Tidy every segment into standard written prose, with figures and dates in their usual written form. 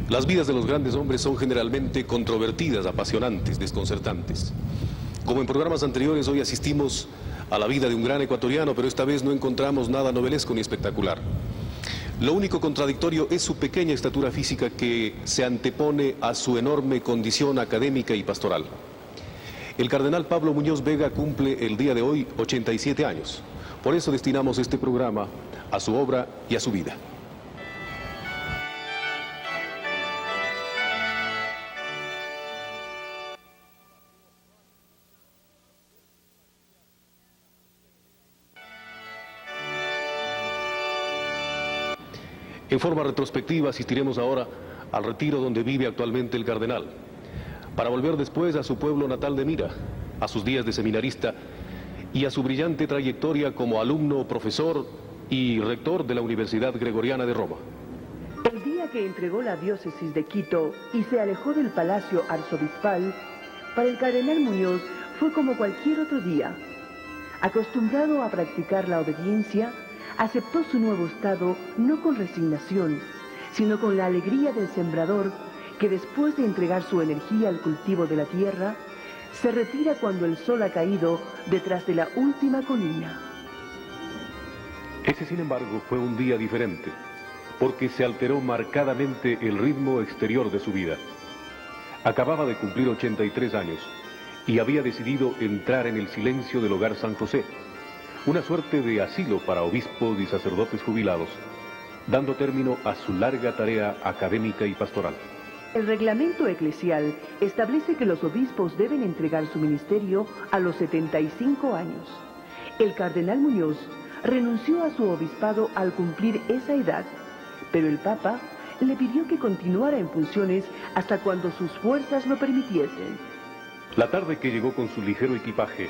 Las vidas de los grandes hombres son generalmente controvertidas, apasionantes, desconcertantes. Como en programas anteriores, hoy asistimos a la vida de un gran ecuatoriano, pero esta vez no encontramos nada novelesco ni espectacular. Lo único contradictorio es su pequeña estatura física que se antepone a su enorme condición académica y pastoral. El cardenal Pablo Muñoz Vega cumple el día de hoy 87 años. Por eso destinamos este programa a su obra y a su vida. En forma retrospectiva asistiremos ahora al retiro donde vive actualmente el cardenal, para volver después a su pueblo natal de Mira, a sus días de seminarista y a su brillante trayectoria como alumno, profesor y rector de la Universidad Gregoriana de Roma. El día que entregó la diócesis de Quito y se alejó del palacio arzobispal, para el cardenal Muñoz fue como cualquier otro día. Acostumbrado a practicar la obediencia, aceptó su nuevo estado no con resignación, sino con la alegría del sembrador que después de entregar su energía al cultivo de la tierra, se retira cuando el sol ha caído detrás de la última colina. Ese, sin embargo, fue un día diferente, porque se alteró marcadamente el ritmo exterior de su vida. Acababa de cumplir 83 años y había decidido entrar en el silencio del Hogar San José, una suerte de asilo para obispos y sacerdotes jubilados, dando término a su larga tarea académica y pastoral. El reglamento eclesial establece que los obispos deben entregar su ministerio a los 75 años. El cardenal Muñoz renunció a su obispado al cumplir esa edad, pero el Papa le pidió que continuara en funciones hasta cuando sus fuerzas lo permitiesen. La tarde que llegó con su ligero equipaje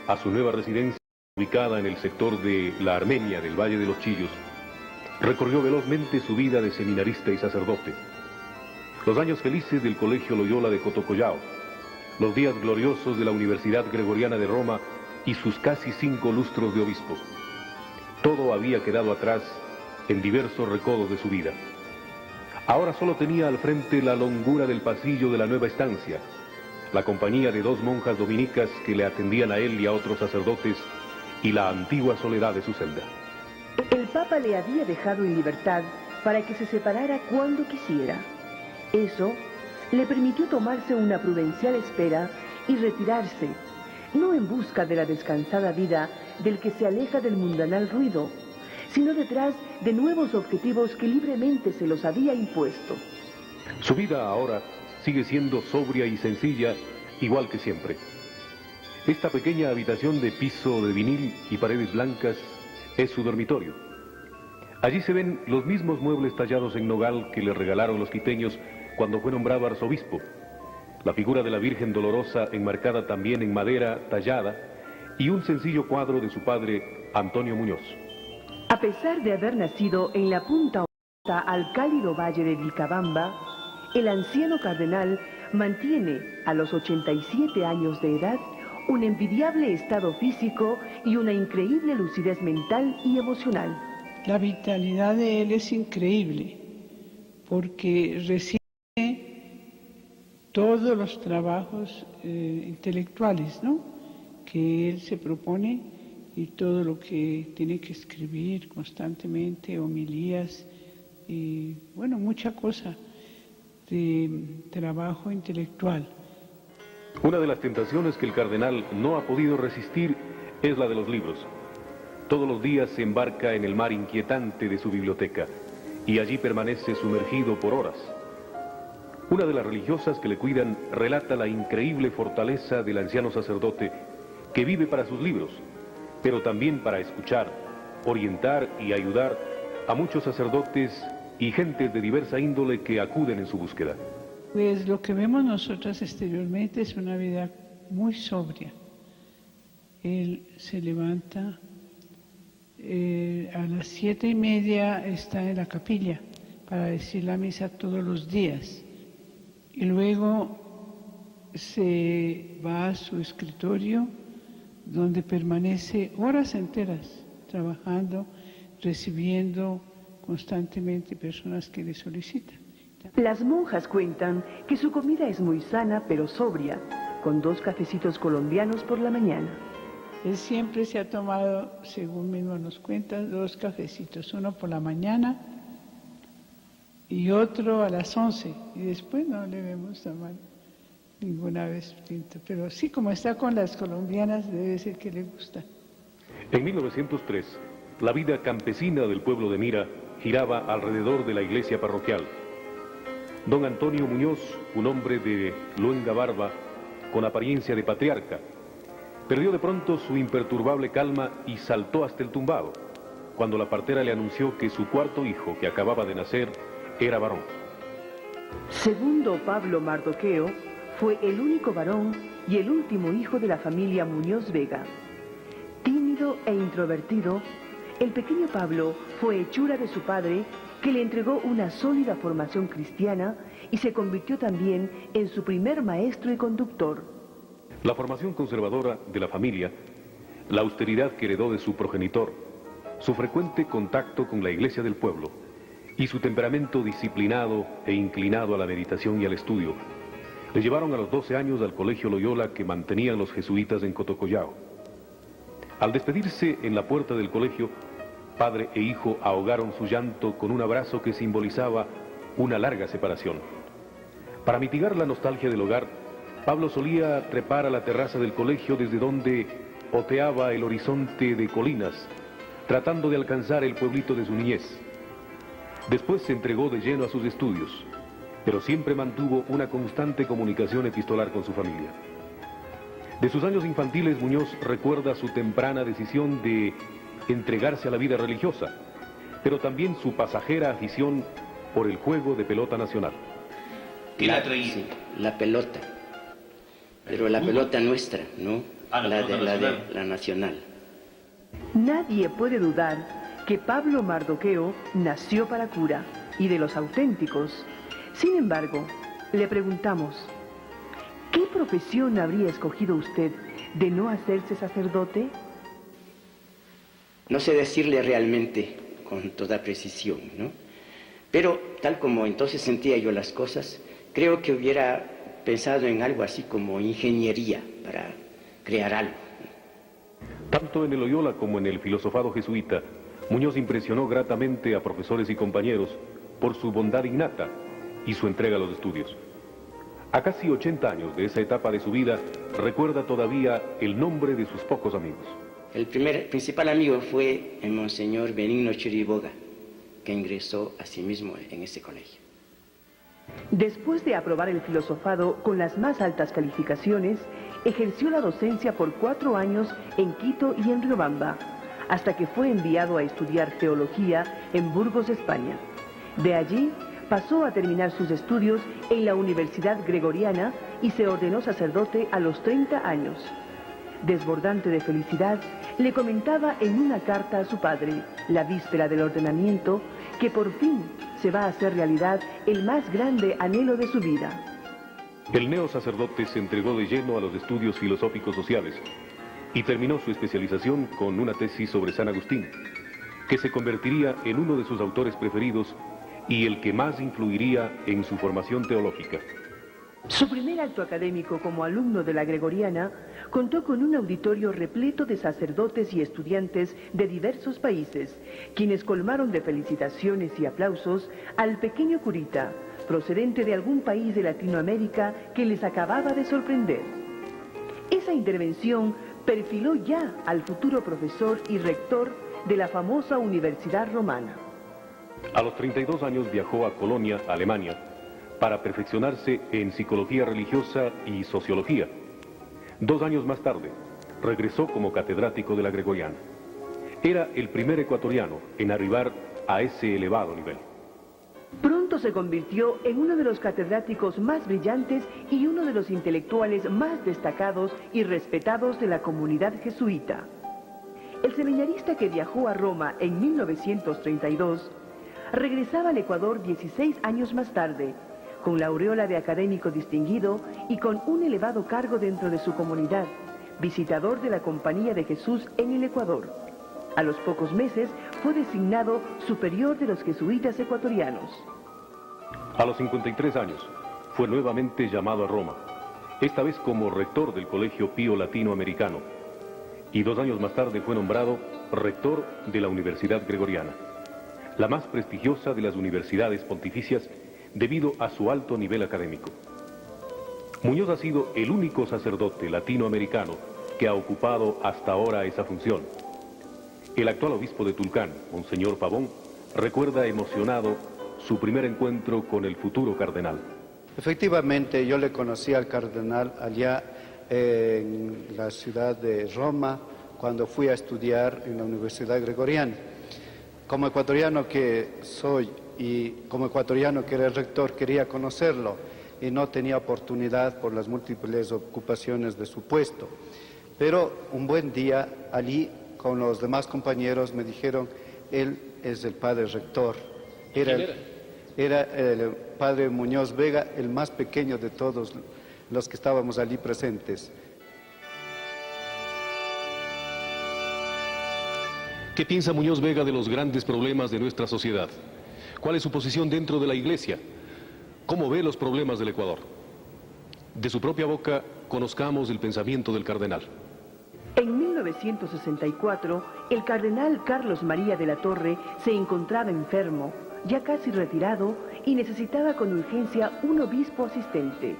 a su nueva residencia, ubicada en el sector de la Armenia del Valle de los Chillos, recorrió velozmente su vida de seminarista y sacerdote. Los años felices del Colegio Loyola de Cotocollao, los días gloriosos de la Universidad Gregoriana de Roma y sus casi 5 lustros de obispo. Todo había quedado atrás en diversos recodos de su vida. Ahora solo tenía al frente la longura del pasillo de la nueva estancia, la compañía de 2 monjas dominicas que le atendían a él y a otros sacerdotes, y la antigua soledad de su celda. El Papa le había dejado en libertad para que se separara cuando quisiera. Eso le permitió tomarse una prudencial espera y retirarse, no en busca de la descansada vida del que se aleja del mundanal ruido, sino detrás de nuevos objetivos que libremente se los había impuesto. Su vida ahora sigue siendo sobria y sencilla, igual que siempre. Esta pequeña habitación de piso de vinil y paredes blancas es su dormitorio. Allí se ven los mismos muebles tallados en nogal que le regalaron los quiteños cuando fue nombrado arzobispo. La figura de la Virgen Dolorosa enmarcada también en madera tallada y un sencillo cuadro de su padre, Antonio Muñoz. A pesar de haber nacido en la punta opuesta al cálido valle de Vilcabamba, el anciano cardenal mantiene a los 87 años de edad un envidiable estado físico y una increíble lucidez mental y emocional. La vitalidad de él es increíble, porque recibe todos los trabajos intelectuales, ¿no?, que él se propone, y todo lo que tiene que escribir constantemente, homilías, y bueno, mucha cosa de trabajo intelectual. Una de las tentaciones que el cardenal no ha podido resistir es la de los libros. Todos los días se embarca en el mar inquietante de su biblioteca y allí permanece sumergido por horas. Una de las religiosas que le cuidan relata la increíble fortaleza del anciano sacerdote que vive para sus libros, pero también para escuchar, orientar y ayudar a muchos sacerdotes y gentes de diversa índole que acuden en su búsqueda. Pues lo que vemos nosotras exteriormente es una vida muy sobria. Él se levanta, a las 7:30 está en la capilla para decir la misa todos los días. Y luego se va a su escritorio, donde permanece horas enteras trabajando, recibiendo constantemente personas que le solicitan. Las monjas cuentan que su comida es muy sana pero sobria, con 2 cafecitos colombianos por la mañana. Él siempre se ha tomado, según mismo nos cuenta, 2 cafecitos, uno por la mañana y otro a las 11, y después no le vemos tomar ninguna vez tinto, pero sí, como está con las colombianas, debe ser que le gusta. En 1903, la vida campesina del pueblo de Mira giraba alrededor de la iglesia parroquial. Don Antonio Muñoz, un hombre de luenga barba, con apariencia de patriarca, perdió de pronto su imperturbable calma y saltó hasta el tumbado, cuando la partera le anunció que su 4º hijo, que acababa de nacer, era varón. Segundo Pablo Mardoqueo, fue el único varón y el último hijo de la familia Muñoz Vega. Tímido e introvertido, el pequeño Pablo fue hechura de su padre, que le entregó una sólida formación cristiana y se convirtió también en su primer maestro y conductor. La formación conservadora de la familia, la austeridad que heredó de su progenitor, su frecuente contacto con la iglesia del pueblo y su temperamento disciplinado e inclinado a la meditación y al estudio, le llevaron a los 12 años al colegio Loyola que mantenían los jesuitas en Cotocollao. Al despedirse en la puerta del colegio, padre e hijo ahogaron su llanto con un abrazo que simbolizaba una larga separación. Para mitigar la nostalgia del hogar, Pablo solía trepar a la terraza del colegio desde donde oteaba el horizonte de colinas, tratando de alcanzar el pueblito de su niñez. Después se entregó de lleno a sus estudios, pero siempre mantuvo una constante comunicación epistolar con su familia. De sus años infantiles, Muñoz recuerda su temprana decisión de entregarse a la vida religiosa, pero también su pasajera afición por el juego de pelota nacional. ¿Qué la traía? Sí, la pelota, pero la pelota nuestra, ¿no? La nacional. Nadie puede dudar que Pablo Mardoqueo nació para cura y de los auténticos. Sin embargo, le preguntamos, ¿qué profesión habría escogido usted de no hacerse sacerdote? No sé decirle realmente con toda precisión, ¿no? Pero tal como entonces sentía yo las cosas, creo que hubiera pensado en algo así como ingeniería para crear algo. Tanto en el Loyola como en el filosofado jesuita, Muñoz impresionó gratamente a profesores y compañeros por su bondad innata y su entrega a los estudios. A casi 80 años de esa etapa de su vida, recuerda todavía el nombre de sus pocos amigos. El principal amigo fue el Monseñor Benigno Chiriboga, que ingresó a sí mismo en ese colegio. Después de aprobar el filosofado con las más altas calificaciones, ejerció la docencia por 4 años en Quito y en Riobamba, hasta que fue enviado a estudiar teología en Burgos, España. De allí pasó a terminar sus estudios en la Universidad Gregoriana y se ordenó sacerdote a los 30 años. Desbordante de felicidad, le comentaba en una carta a su padre, la víspera del ordenamiento, que por fin se va a hacer realidad el más grande anhelo de su vida. El neosacerdote se entregó de lleno a los estudios filosóficos sociales y terminó su especialización con una tesis sobre San Agustín, que se convertiría en uno de sus autores preferidos y el que más influiría en su formación teológica. Su primer acto académico como alumno de la Gregoriana contó con un auditorio repleto de sacerdotes y estudiantes de diversos países, quienes colmaron de felicitaciones y aplausos al pequeño curita, procedente de algún país de Latinoamérica que les acababa de sorprender. Esa intervención perfiló ya al futuro profesor y rector de la famosa Universidad Romana. A los 32 años viajó a Colonia, Alemania, para perfeccionarse en psicología religiosa y sociología. 2 años más tarde, regresó como catedrático de la Gregoriana. Era el primer ecuatoriano en arribar a ese elevado nivel. Pronto se convirtió en uno de los catedráticos más brillantes y uno de los intelectuales más destacados y respetados de la comunidad jesuita. El seminarista que viajó a Roma en 1932 regresaba al Ecuador 16 años más tarde, con la aureola de académico distinguido y con un elevado cargo dentro de su comunidad, visitador de la Compañía de Jesús en el Ecuador. A los pocos meses fue designado superior de los jesuitas ecuatorianos. A los 53 años, fue nuevamente llamado a Roma, esta vez como rector del Colegio Pío Latinoamericano, y 2 años más tarde fue nombrado rector de la Universidad Gregoriana, la más prestigiosa de las universidades pontificias debido a su alto nivel académico. Muñoz ha sido el único sacerdote latinoamericano que ha ocupado hasta ahora esa función. El actual obispo de Tulcán, Monseñor Pavón, recuerda emocionado su primer encuentro con el futuro cardenal. Efectivamente, yo le conocí al cardenal allá en la ciudad de Roma, cuando fui a estudiar en la Universidad Gregoriana. Como ecuatoriano que soy y como ecuatoriano que era el rector, quería conocerlo y no tenía oportunidad por las múltiples ocupaciones de su puesto. Pero un buen día allí con los demás compañeros me dijeron, él es el padre rector. Era el padre Muñoz Vega, el más pequeño de todos los que estábamos allí presentes. ¿Qué piensa Muñoz Vega de los grandes problemas de nuestra sociedad? ¿Cuál es su posición dentro de la Iglesia? ¿Cómo ve los problemas del Ecuador? De su propia boca, conozcamos el pensamiento del cardenal. En 1964, el cardenal Carlos María de la Torre se encontraba enfermo, ya casi retirado, y necesitaba con urgencia un obispo asistente.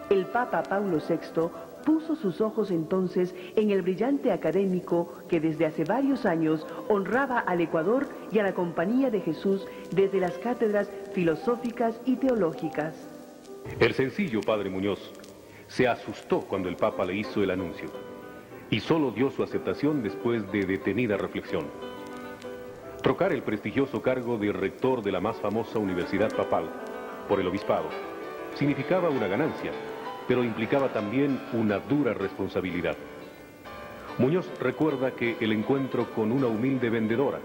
El Papa Pablo VI puso sus ojos entonces en el brillante académico que desde hace varios años honraba al Ecuador y a la Compañía de Jesús desde las cátedras filosóficas y teológicas. El sencillo padre Muñoz se asustó cuando el Papa le hizo el anuncio y solo dio su aceptación después de detenida reflexión. Trocar el prestigioso cargo de rector de la más famosa universidad papal por el obispado significaba una ganancia, pero implicaba también una dura responsabilidad. Muñoz recuerda que el encuentro con una humilde vendedora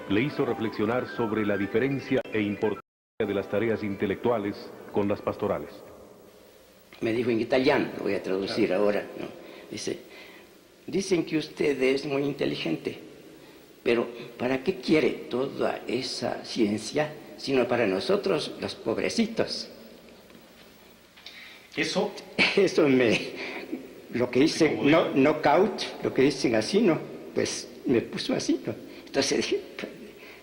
le hizo reflexionar sobre la diferencia e importancia de las tareas intelectuales con las pastorales. Me dijo en italiano, lo voy a traducir ahora, ¿no? Dice, dicen que usted es muy inteligente, pero ¿para qué quiere toda esa ciencia, sino para nosotros, los pobrecitos? Eso lo que dicen, knockout, lo que dicen así, ¿no? Pues me puso así, ¿no? Entonces dije,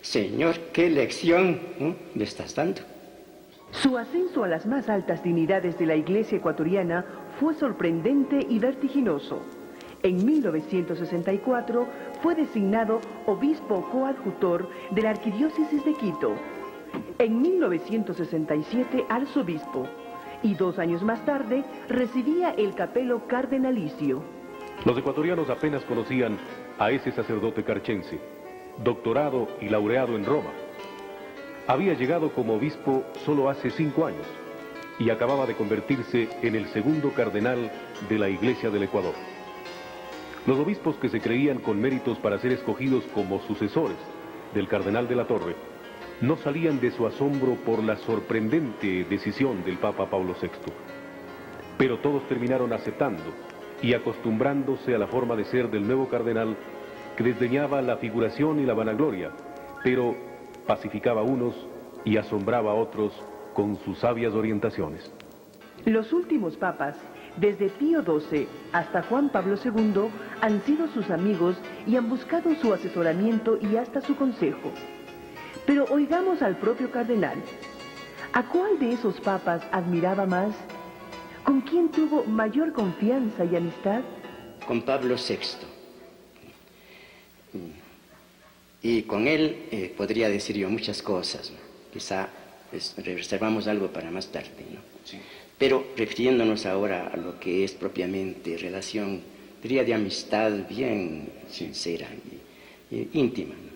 Señor, qué lección, ¿no?, me estás dando. Su ascenso a las más altas dignidades de la Iglesia ecuatoriana fue sorprendente y vertiginoso. En 1964 fue designado obispo coadjutor de la Arquidiócesis de Quito. En 1967 arzobispo. Y 2 años más tarde recibía el capelo cardenalicio. Los ecuatorianos apenas conocían a ese sacerdote carchense, doctorado y laureado en Roma. Había llegado como obispo solo hace 5 años y acababa de convertirse en el segundo cardenal de la Iglesia del Ecuador. Los obispos que se creían con méritos para ser escogidos como sucesores del cardenal de la Torre no salían de su asombro por la sorprendente decisión del Papa Pablo VI. Pero todos terminaron aceptando y acostumbrándose a la forma de ser del nuevo cardenal que desdeñaba la figuración y la vanagloria, pero pacificaba a unos y asombraba a otros con sus sabias orientaciones. Los últimos papas, desde Pío XII hasta Juan Pablo II, han sido sus amigos y han buscado su asesoramiento y hasta su consejo. Pero oigamos al propio cardenal. ¿A cuál de esos papas admiraba más? ¿Con quién tuvo mayor confianza y amistad? Con Pablo VI. Y con él podría decir yo muchas cosas, ¿no? Quizá reservamos algo para más tarde, ¿no? Sí. Pero refiriéndonos ahora a lo que es propiamente relación, diría de amistad bien sincera y íntima, ¿no?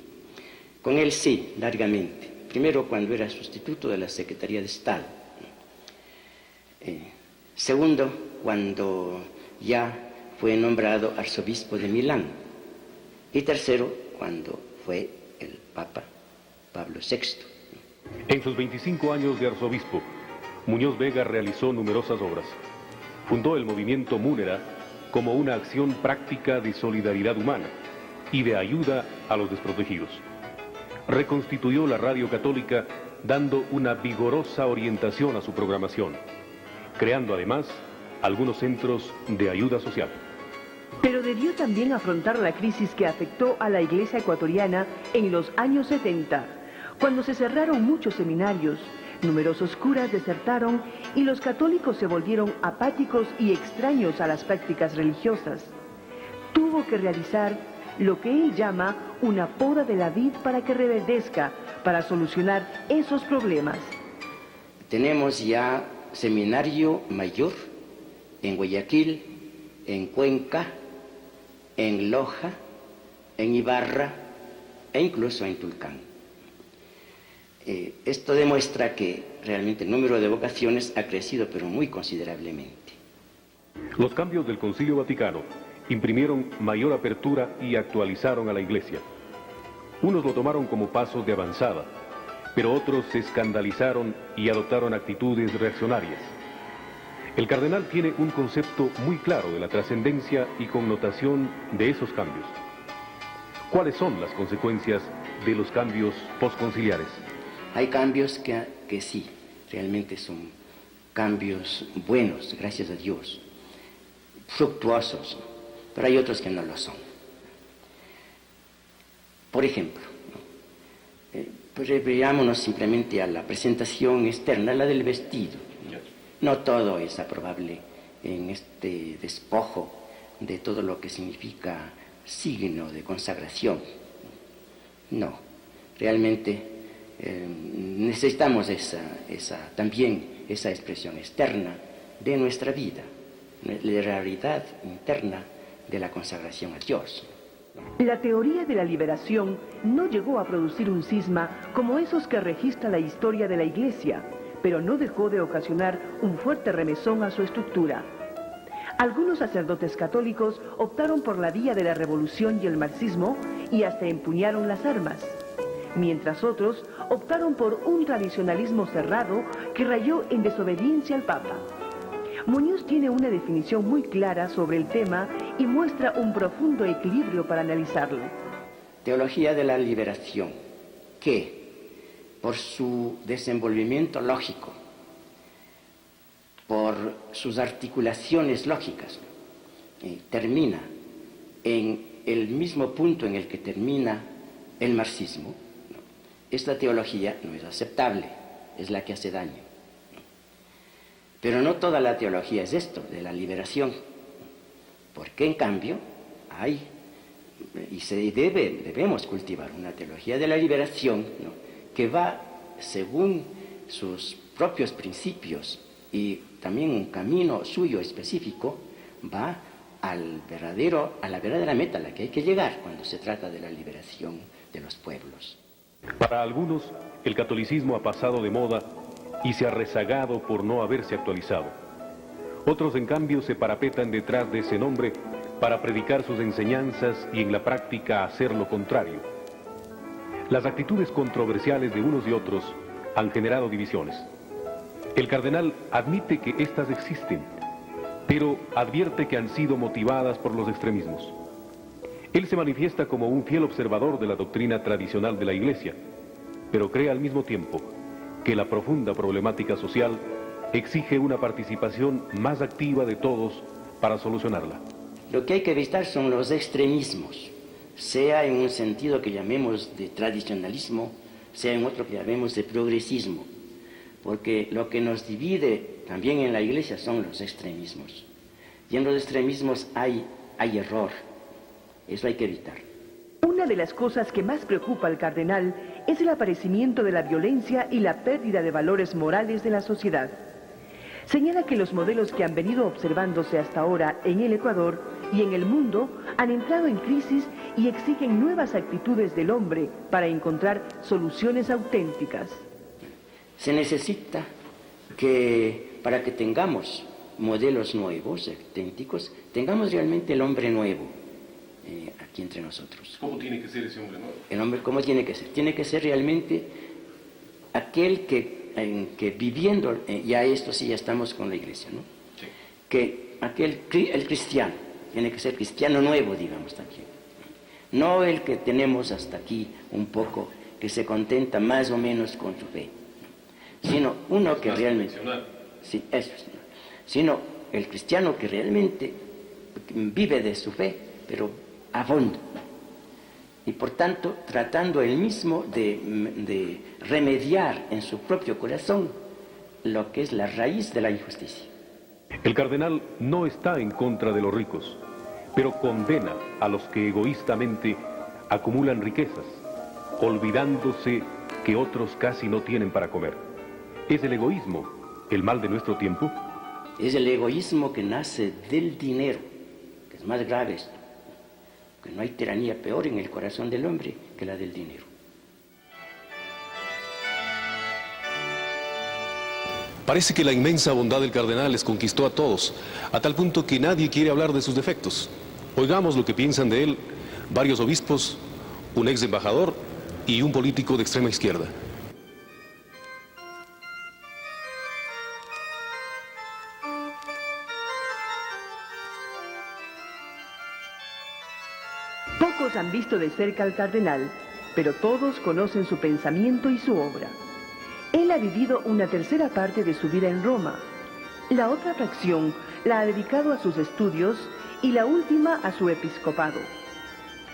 Con él sí, largamente. Primero cuando era sustituto de la Secretaría de Estado. Segundo, cuando ya fue nombrado arzobispo de Milán. Y tercero, cuando fue el Papa Pablo VI. En sus 25 años de arzobispo, Muñoz Vega realizó numerosas obras. Fundó el movimiento Múnera como una acción práctica de solidaridad humana y de ayuda a los desprotegidos. Reconstituyó la radio católica dando una vigorosa orientación a su programación, creando además algunos centros de ayuda social. Pero debió también afrontar la crisis que afectó a la Iglesia ecuatoriana en los años 70, cuando se cerraron muchos seminarios, numerosos curas desertaron y los católicos se volvieron apáticos y extraños a las prácticas religiosas. Tuvo que realizar lo que él llama una poda de la vid para que reverdezca, para solucionar esos problemas. Tenemos ya seminario mayor en Guayaquil, en Cuenca, en Loja, en Ibarra e incluso en Tulcán. Esto demuestra que realmente el número de vocaciones ha crecido, pero muy considerablemente. Los cambios del Concilio Vaticano imprimieron mayor apertura y actualizaron a la Iglesia. Unos lo tomaron como pasos de avanzada, pero otros se escandalizaron y adoptaron actitudes reaccionarias. El cardenal tiene un concepto muy claro de la trascendencia y connotación de esos cambios. ¿Cuáles son las consecuencias de los cambios postconciliares? Hay cambios que sí, realmente son cambios buenos, gracias a Dios, fructuosos, pero hay otros que no lo son. Por ejemplo, pues veámonos simplemente a la presentación externa, la del vestido. No todo es aprobable en este despojo de todo lo que significa signo de consagración. No, realmente necesitamos también esa expresión externa de nuestra vida, la realidad interna de la consagración a Dios. La teoría de la liberación no llegó a producir un cisma como esos que registra la historia de la Iglesia, pero no dejó de ocasionar un fuerte remesón a su estructura. Algunos sacerdotes católicos optaron por la vía de la revolución y el marxismo y hasta empuñaron las armas, mientras otros optaron por un tradicionalismo cerrado que rayó en desobediencia al Papa. Muñoz tiene una definición muy clara sobre el tema y muestra un profundo equilibrio para analizarlo. Teología de la liberación, que por su desenvolvimiento lógico, por sus articulaciones lógicas, termina en el mismo punto en el que termina el marxismo. Esta teología no es aceptable, es la que hace daño. Pero no toda la teología es esto, de la liberación, porque en cambio hay, y debemos cultivar una teología de la liberación, ¿no?, que va según sus propios principios y también un camino suyo específico, va a la verdadera meta a la que hay que llegar cuando se trata de la liberación de los pueblos. Para algunos, el catolicismo ha pasado de moda y se ha rezagado por no haberse actualizado. Otros, en cambio, se parapetan detrás de ese nombre para predicar sus enseñanzas y en la práctica hacer lo contrario. Las actitudes controversiales de unos y otros han generado divisiones. El cardenal admite que éstas existen, pero advierte que han sido motivadas por los extremismos. Él se manifiesta como un fiel observador de la doctrina tradicional de la Iglesia, pero cree al mismo tiempo que la profunda problemática social exige una participación más activa de todos para solucionarla. Lo que hay que evitar son los extremismos, sea en un sentido que llamemos de tradicionalismo, sea en otro que llamemos de progresismo, porque lo que nos divide también en la Iglesia son los extremismos. Y en los extremismos hay error, eso hay que evitar. Una de las cosas que más preocupa al cardenal es el aparecimiento de la violencia y la pérdida de valores morales de la sociedad. Señala que los modelos que han venido observándose hasta ahora en el Ecuador y en el mundo han entrado en crisis y exigen nuevas actitudes del hombre para encontrar soluciones auténticas. Se necesita que, para que tengamos modelos nuevos, auténticos, tengamos realmente el hombre nuevo aquí entre nosotros. ¿Cómo tiene que ser ese hombre nuevo? El hombre, ¿cómo tiene que ser? Tiene que ser realmente aquel que viviendo, ya esto sí, ya estamos con la Iglesia, ¿no? Sí. Que el cristiano, tiene que ser cristiano nuevo, digamos también. No el que tenemos hasta aquí un poco, que se contenta más o menos con su fe. sino uno que realmente... Sí, eso, señor. Sino el cristiano que realmente vive de su fe, pero a fondo. Y por tanto, tratando él mismo de remediar en su propio corazón lo que es la raíz de la injusticia. El cardenal no está en contra de los ricos, pero condena a los que egoístamente acumulan riquezas, olvidándose que otros casi no tienen para comer. ¿Es el egoísmo el mal de nuestro tiempo? Es el egoísmo que nace del dinero, que es más grave esto, que no hay tiranía peor en el corazón del hombre que la del dinero. Parece que la inmensa bondad del cardenal les conquistó a todos, a tal punto que nadie quiere hablar de sus defectos. Oigamos lo que piensan de él varios obispos, un ex embajador y un político de extrema izquierda. Pocos han visto de cerca al cardenal, pero todos conocen su pensamiento y su obra. Él ha vivido una tercera parte de su vida en Roma. La otra fracción la ha dedicado a sus estudios y la última a su episcopado.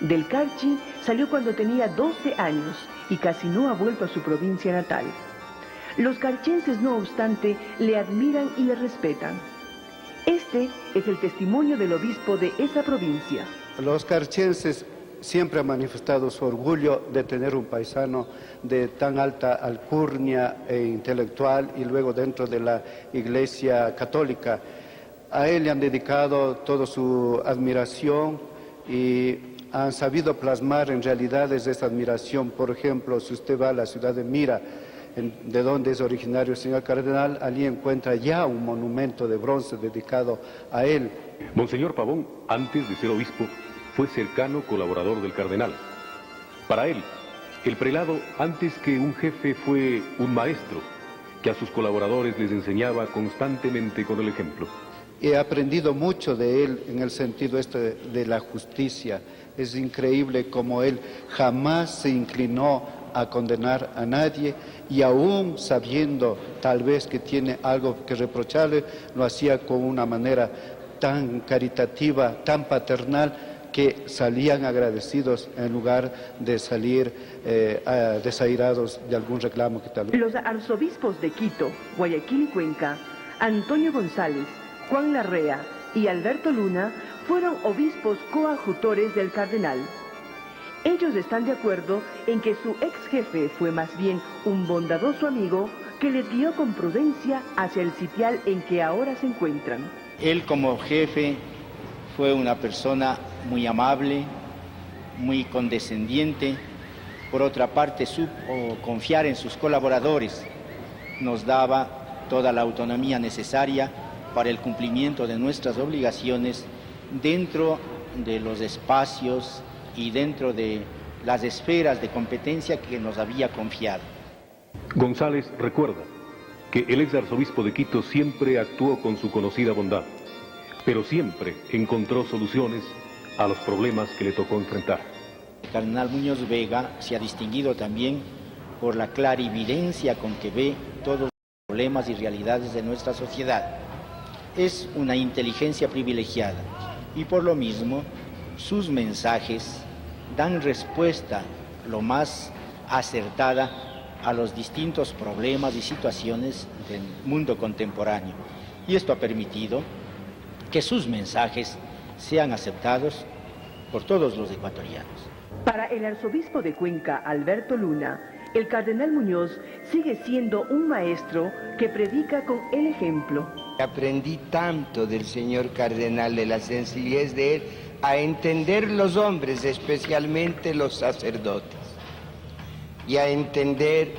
Del Carchi salió cuando tenía 12 años y casi no ha vuelto a su provincia natal. Los carchenses, no obstante, le admiran y le respetan. Este es el testimonio del obispo de esa provincia. Los carchenses siempre han manifestado su orgullo de tener un paisano de tan alta alcurnia e intelectual y luego dentro de la Iglesia Católica. A él le han dedicado toda su admiración y han sabido plasmar en realidades esa admiración. Por ejemplo, si usted va a la ciudad de Mira, de donde es originario el señor cardenal, allí encuentra ya un monumento de bronce dedicado a él. Monseñor Pavón, antes de ser obispo, fue cercano colaborador del cardenal. Para él, el prelado, antes que un jefe, fue un maestro que a sus colaboradores les enseñaba constantemente con el ejemplo. He aprendido mucho de él en el sentido de la justicia. Es increíble cómo él jamás se inclinó a condenar a nadie y aún sabiendo tal vez que tiene algo que reprocharle, lo hacía con una manera tan caritativa, tan paternal, que salían agradecidos en lugar de salir desairados de algún reclamo que tal vez. Los arzobispos de Quito, Guayaquil y Cuenca, Antonio González, Juan Larrea y Alberto Luna, fueron obispos coadjutores del cardenal. Ellos están de acuerdo en que su ex jefe fue más bien un bondadoso amigo que les guió con prudencia hacia el sitial en que ahora se encuentran. Él como jefe fue una persona muy amable, muy condescendiente. Por otra parte, supo confiar en sus colaboradores. Nos daba toda la autonomía necesaria para el cumplimiento de nuestras obligaciones dentro de los espacios y dentro de las esferas de competencia que nos había confiado. González recuerda que el ex arzobispo de Quito siempre actuó con su conocida bondad, pero siempre encontró soluciones a los problemas que le tocó enfrentar. El cardenal Muñoz Vega se ha distinguido también por la clarividencia con que ve todos los problemas y realidades de nuestra sociedad. Es una inteligencia privilegiada y por lo mismo sus mensajes dan respuesta lo más acertada a los distintos problemas y situaciones del mundo contemporáneo. Y esto ha permitido que sus mensajes sean aceptados por todos los ecuatorianos. Para el arzobispo de Cuenca, Alberto Luna, el cardenal Muñoz sigue siendo un maestro que predica con el ejemplo. Aprendí tanto del señor cardenal, de la sencillez de él, a entender los hombres, especialmente los sacerdotes, y a entender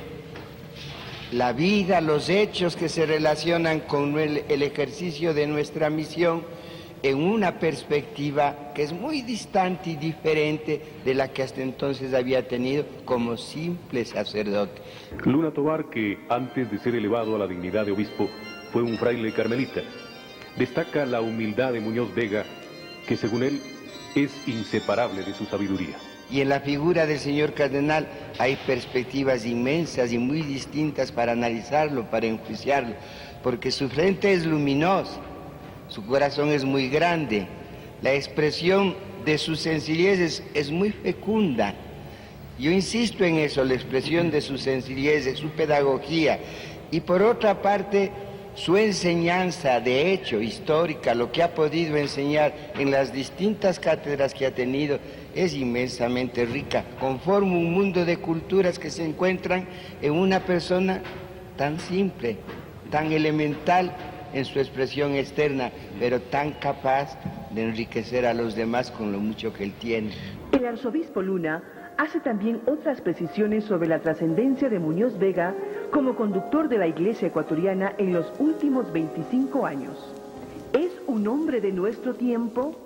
la vida, los hechos que se relacionan con el ejercicio de nuestra misión en una perspectiva que es muy distante y diferente de la que hasta entonces había tenido como simple sacerdote. Luna Tovar, que antes de ser elevado a la dignidad de obispo, fue un fraile carmelita, destaca la humildad de Muñoz Vega, que según él es inseparable de su sabiduría. Y en la figura del señor cardenal hay perspectivas inmensas y muy distintas para analizarlo, para enjuiciarlo, porque su frente es luminosa, su corazón es muy grande, la expresión de su sencillez es muy fecunda. Yo insisto en eso, la expresión de su sencillez, de su pedagogía, y por otra parte, su enseñanza, de hecho, histórica, lo que ha podido enseñar en las distintas cátedras que ha tenido, es inmensamente rica. Conforma un mundo de culturas que se encuentran en una persona tan simple, tan elemental en su expresión externa, pero tan capaz de enriquecer a los demás con lo mucho que él tiene. El arzobispo Luna hace también otras precisiones sobre la trascendencia de Muñoz Vega como conductor de la Iglesia ecuatoriana en los últimos 25 años. ¿Es un hombre de nuestro tiempo?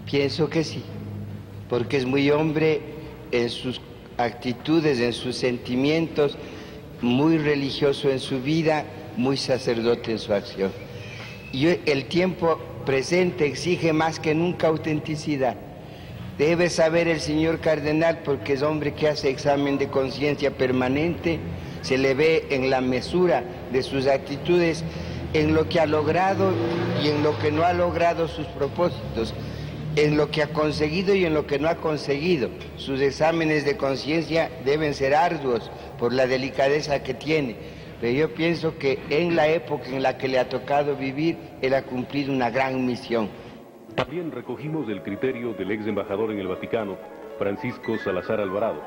Pienso que sí, porque es muy hombre en sus actitudes, en sus sentimientos, muy religioso en su vida, muy sacerdote en su acción. Y el tiempo presente exige más que nunca autenticidad. Debe saber el señor cardenal, porque es hombre que hace examen de conciencia permanente, se le ve en la mesura de sus actitudes, en lo que ha logrado y en lo que no ha logrado sus propósitos, en lo que ha conseguido y en lo que no ha conseguido. Sus exámenes de conciencia deben ser arduos por la delicadeza que tiene, pero yo pienso que en la época en la que le ha tocado vivir, él ha cumplido una gran misión. También recogimos el criterio del ex embajador en el Vaticano, Francisco Salazar Alvarado.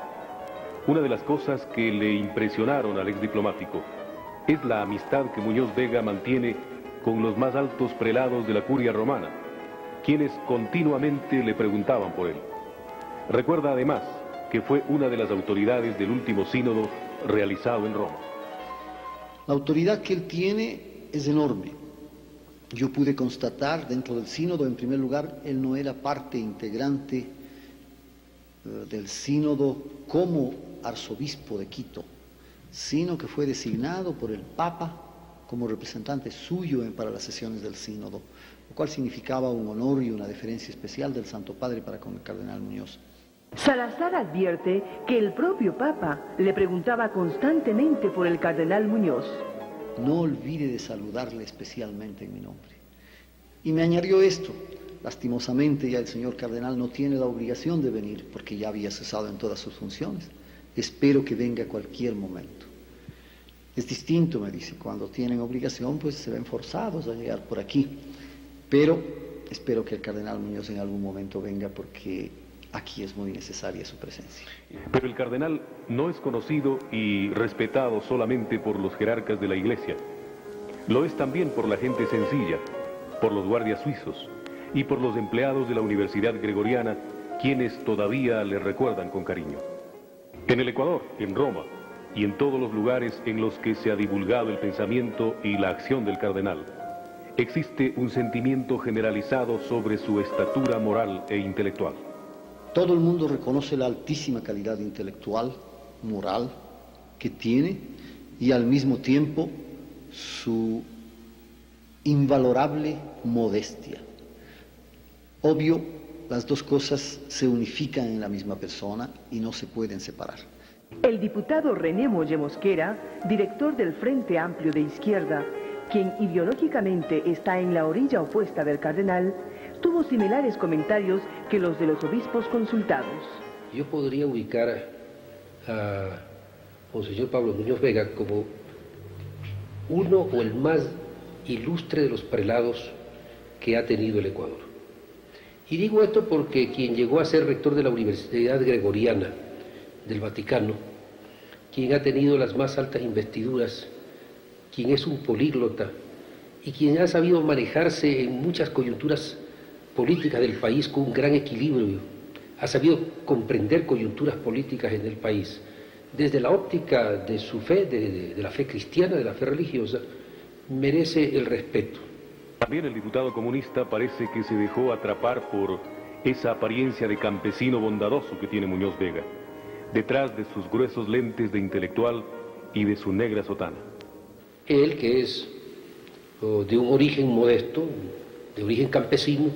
Una de las cosas que le impresionaron al ex diplomático es la amistad que Muñoz Vega mantiene con los más altos prelados de la curia romana, quienes continuamente le preguntaban por él. Recuerda además que fue una de las autoridades del último sínodo realizado en Roma. La autoridad que él tiene es enorme. Yo pude constatar dentro del sínodo, en primer lugar, él no era parte integrante del sínodo como arzobispo de Quito, sino que fue designado por el Papa como representante suyo para las sesiones del sínodo, lo cual significaba un honor y una deferencia especial del Santo Padre para con el cardenal Muñoz. Salazar advierte que el propio Papa le preguntaba constantemente por el cardenal Muñoz. No olvide de saludarle especialmente en mi nombre. Y me añadió esto: lastimosamente ya el señor cardenal no tiene la obligación de venir porque ya había cesado en todas sus funciones. Espero que venga a cualquier momento. Es distinto, me dice, cuando tienen obligación pues se ven forzados a llegar por aquí. Pero espero que el cardenal Muñoz en algún momento venga porque aquí es muy necesaria su presencia. Pero el cardenal no es conocido y respetado solamente por los jerarcas de la Iglesia. Lo es también por la gente sencilla, por los guardias suizos y por los empleados de la Universidad Gregoriana, quienes todavía le recuerdan con cariño. En el Ecuador, en Roma y en todos los lugares en los que se ha divulgado el pensamiento y la acción del cardenal, existe un sentimiento generalizado sobre su estatura moral e intelectual. Todo el mundo reconoce la altísima calidad intelectual, moral que tiene y al mismo tiempo su invalorable modestia. Obvio, las dos cosas se unifican en la misma persona y no se pueden separar. El diputado René Molle Mosquera, director del Frente Amplio de Izquierda, quien ideológicamente está en la orilla opuesta del cardenal, tuvo similares comentarios que los de los obispos consultados. Yo podría ubicar a Monseñor Pablo Muñoz Vega como uno o el más ilustre de los prelados que ha tenido el Ecuador. Y digo esto porque quien llegó a ser rector de la Universidad Gregoriana del Vaticano, quien ha tenido las más altas investiduras, quien es un políglota y quien ha sabido manejarse en muchas coyunturas políticas del país con un gran equilibrio, ha sabido comprender coyunturas políticas en el país, desde la óptica de su fe, de la fe cristiana, de la fe religiosa, merece el respeto. También el diputado comunista parece que se dejó atrapar por esa apariencia de campesino bondadoso que tiene Muñoz Vega, detrás de sus gruesos lentes de intelectual y de su negra sotana. Él, que es de un origen modesto, de origen campesino,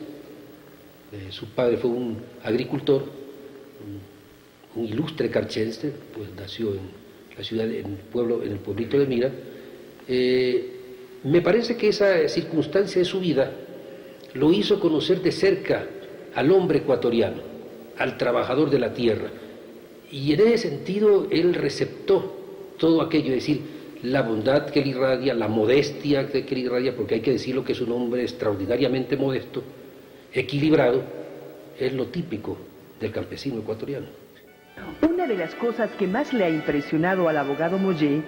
su padre fue un agricultor, un ilustre carchense, pues nació en la ciudad, en el pueblito de Mira. Me parece que esa circunstancia de su vida lo hizo conocer de cerca al hombre ecuatoriano, al trabajador de la tierra, y en ese sentido él receptó todo aquello, es decir, la bondad que él irradia, la modestia que él irradia, porque hay que decirlo que es un hombre extraordinariamente modesto, equilibrado, es lo típico del campesino ecuatoriano. Una de las cosas que más le ha impresionado al abogado Mollé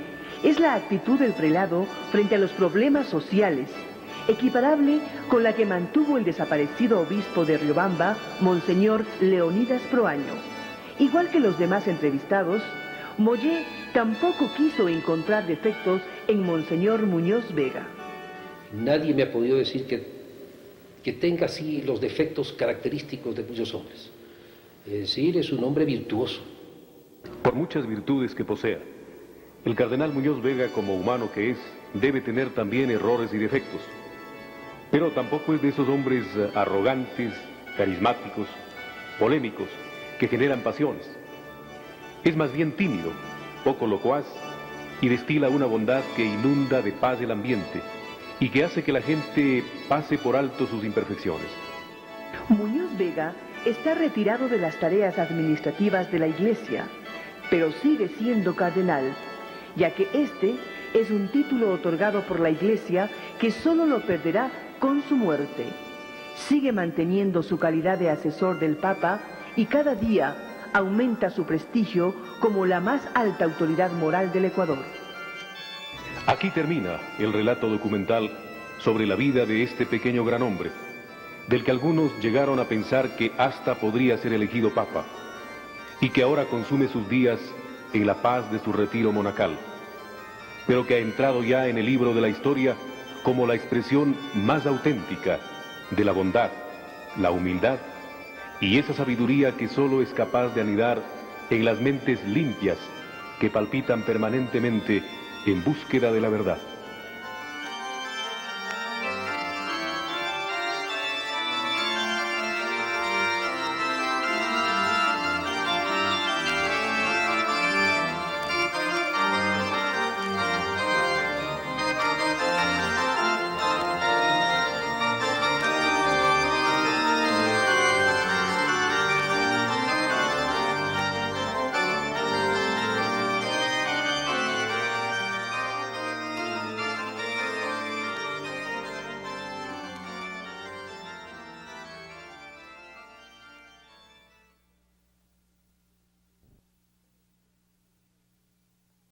es la actitud del prelado frente a los problemas sociales, equiparable con la que mantuvo el desaparecido obispo de Riobamba, Monseñor Leonidas Proaño. Igual que los demás entrevistados, Mollé tampoco quiso encontrar defectos en Monseñor Muñoz Vega. Nadie me ha podido decir que tenga así los defectos característicos de muchos hombres. Es decir, es un hombre virtuoso. Por muchas virtudes que posea, el cardenal Muñoz Vega, como humano que es, debe tener también errores y defectos. Pero tampoco es de esos hombres arrogantes, carismáticos, polémicos, que generan pasiones. Es más bien tímido, poco locuaz, y destila una bondad que inunda de paz el ambiente y que hace que la gente pase por alto sus imperfecciones. Muñoz Vega está retirado de las tareas administrativas de la Iglesia, pero sigue siendo cardenal, ya que este es un título otorgado por la Iglesia que solo lo perderá con su muerte. Sigue manteniendo su calidad de asesor del Papa y cada día aumenta su prestigio como la más alta autoridad moral del Ecuador. Aquí termina el relato documental sobre la vida de este pequeño gran hombre, del que algunos llegaron a pensar que hasta podría ser elegido Papa, y que ahora consume sus días en la paz de su retiro monacal, pero que ha entrado ya en el libro de la historia como la expresión más auténtica de la bondad, la humildad y esa sabiduría que solo es capaz de anidar en las mentes limpias que palpitan permanentemente en búsqueda de la verdad.